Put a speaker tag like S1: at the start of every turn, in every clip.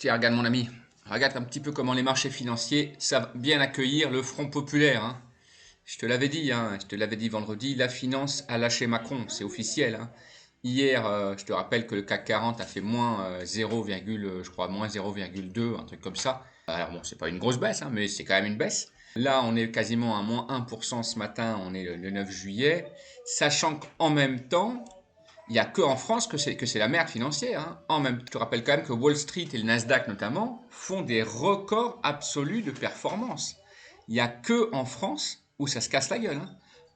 S1: Tiens, regarde mon ami, regarde un petit peu comment les marchés financiers savent bien accueillir le Front populaire, hein. Je te l'avais dit, hein, je te l'avais dit vendredi, la finance a lâché Macron, c'est officiel, hein. Hier, je te rappelle que le CAC 40 a fait moins 0, je crois moins 0,2, un truc comme ça. Alors bon, c'est pas une grosse baisse, hein, mais c'est quand même une baisse. Là, on est quasiment à moins 1% ce matin, on est le 9 juillet, sachant qu'en même temps, il n'y a que en France que c'est la merde financière, hein. Je te rappelle quand même que Wall Street et le Nasdaq notamment font des records absolus de performance. Il n'y a que en France où ça se casse la gueule, hein.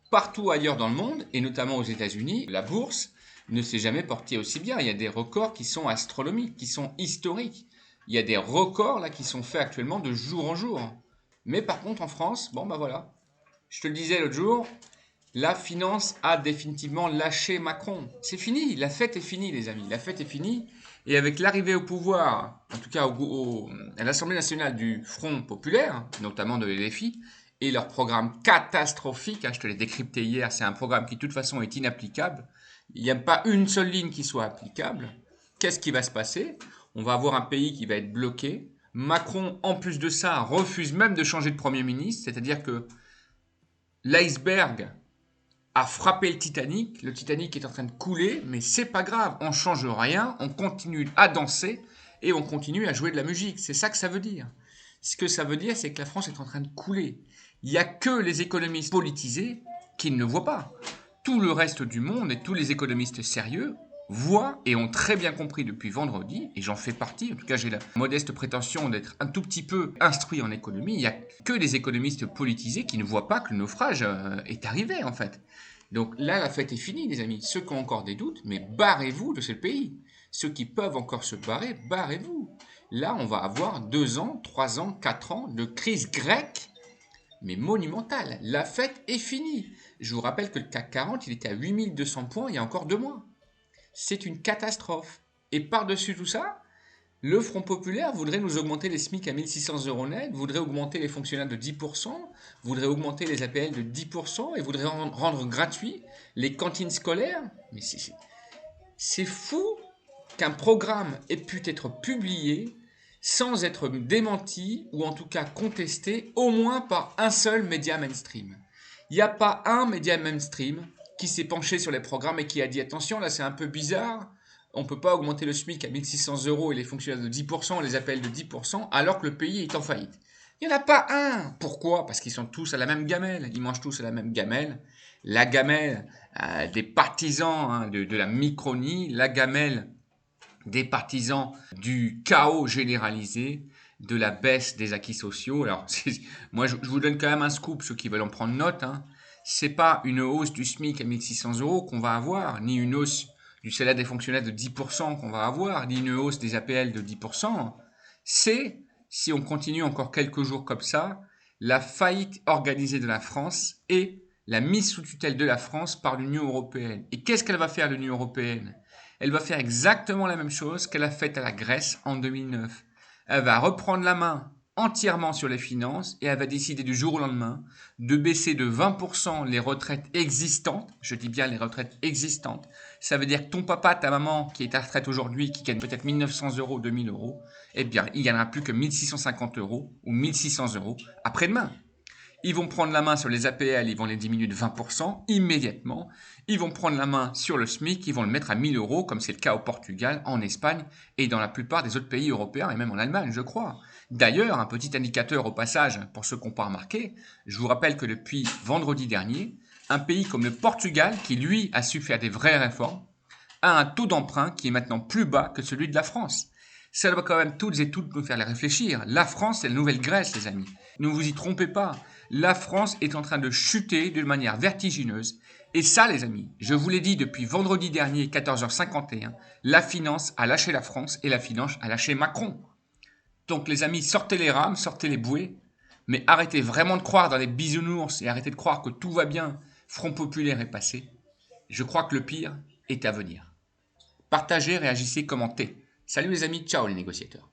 S1: Partout ailleurs dans le monde, et notamment aux États-Unis, la bourse ne s'est jamais portée aussi bien. Il y a des records qui sont astronomiques, qui sont historiques. Il y a des records là qui sont faits actuellement de jour en jour. Mais par contre en France, bon bah voilà, je te le disais l'autre jour, la finance a définitivement lâché Macron. C'est fini, la fête est finie les amis, la fête est finie. Et avec l'arrivée au pouvoir, en tout cas à l'Assemblée nationale du Front populaire, notamment de LFI, et leur programme catastrophique, hein, je te l'ai décrypté hier, c'est un programme qui de toute façon est inapplicable. Il n'y a pas une seule ligne qui soit applicable. Qu'est-ce qui va se passer? On va avoir un pays qui va être bloqué. Macron, en plus de ça, refuse même de changer de Premier ministre, c'est-à-dire que l'iceberg a frappé le Titanic est en train de couler, mais c'est pas grave, on change rien, on continue à danser et on continue à jouer de la musique. C'est ça que ça veut dire. Ce que ça veut dire, c'est que la France est en train de couler. Il n'y a que les économistes politisés qui ne le voient pas. Tout le reste du monde et tous les économistes sérieux voient et ont très bien compris depuis vendredi, et j'en fais partie, en tout cas j'ai la modeste prétention d'être un tout petit peu instruit en économie, il n'y a que les économistes politisés qui ne voient pas que le naufrage est arrivé en fait. Donc là, la fête est finie, les amis. Ceux qui ont encore des doutes, mais barrez-vous de ce pays. Ceux qui peuvent encore se barrer, barrez-vous. Là, on va avoir 2 ans, 3 ans, 4 ans de crise grecque, mais monumentale. La fête est finie. Je vous rappelle que le CAC 40, il était à 8200 points il y a encore 2 mois. C'est une catastrophe. Et par-dessus tout ça, le Front populaire voudrait nous augmenter les SMIC à 1600 euros net, voudrait augmenter les fonctionnaires de 10%, voudrait augmenter les APL de 10% et voudrait rendre gratuit les cantines scolaires. Mais c'est fou qu'un programme ait pu être publié sans être démenti ou en tout cas contesté au moins par un seul média mainstream. Il n'y a pas un média mainstream qui s'est penché sur les programmes et qui a dit attention, là c'est un peu bizarre, on ne peut pas augmenter le SMIC à 1600 euros et les fonctionnaires de 10%, les APL de 10%, alors que le pays est en faillite. Il n'y en a pas un. Pourquoi? Parce qu'ils sont tous à la même gamelle. Ils mangent tous à la même gamelle. La gamelle des partisans de la Micronie, la gamelle des partisans du chaos généralisé, de la baisse des acquis sociaux. Alors, moi, je vous donne quand même un scoop, ceux qui veulent en prendre note, hein. C'est pas une hausse du SMIC à 1600 euros qu'on va avoir, ni une hausse du salaire des fonctionnaires de 10% qu'on va avoir, ni une hausse des APL de 10%. C'est, si on continue encore quelques jours comme ça, la faillite organisée de la France et la mise sous tutelle de la France par l'Union européenne. Et qu'est-ce qu'elle va faire, l'Union européenne? Elle va faire exactement la même chose qu'elle a faite à la Grèce en 2009. Elle va reprendre la main entièrement sur les finances et elle va décider du jour au lendemain de baisser de 20% les retraites existantes. Je dis bien les retraites existantes. Ça veut dire que ton papa, ta maman qui est à retraite aujourd'hui, qui gagne peut-être 1900 euros, 2000 euros, eh bien, il gagnera plus que 1650 euros ou 1600 euros après-demain. Ils vont prendre la main sur les APL, ils vont les diminuer de 20% immédiatement. Ils vont prendre la main sur le SMIC, ils vont le mettre à 1000 euros, comme c'est le cas au Portugal, en Espagne et dans la plupart des autres pays européens et même en Allemagne, je crois. D'ailleurs, un petit indicateur au passage, pour ceux qui n'ont pas remarqué, je vous rappelle que depuis vendredi dernier, un pays comme le Portugal, qui lui a su faire des vraies réformes, a un taux d'emprunt qui est maintenant plus bas que celui de la France. Ça doit quand même toutes et toutes nous faire les réfléchir. La France, c'est la nouvelle Grèce, les amis. Ne vous y trompez pas. La France est en train de chuter d'une manière vertigineuse. Et ça, les amis, je vous l'ai dit depuis vendredi dernier, 14h51, la finance a lâché la France et la finance a lâché Macron. Donc, les amis, sortez les rames, sortez les bouées, mais arrêtez vraiment de croire dans les bisounours et arrêtez de croire que tout va bien. Front populaire est passé. Je crois que le pire est à venir. Partagez, réagissez, commentez. Salut les amis, ciao les négociateurs.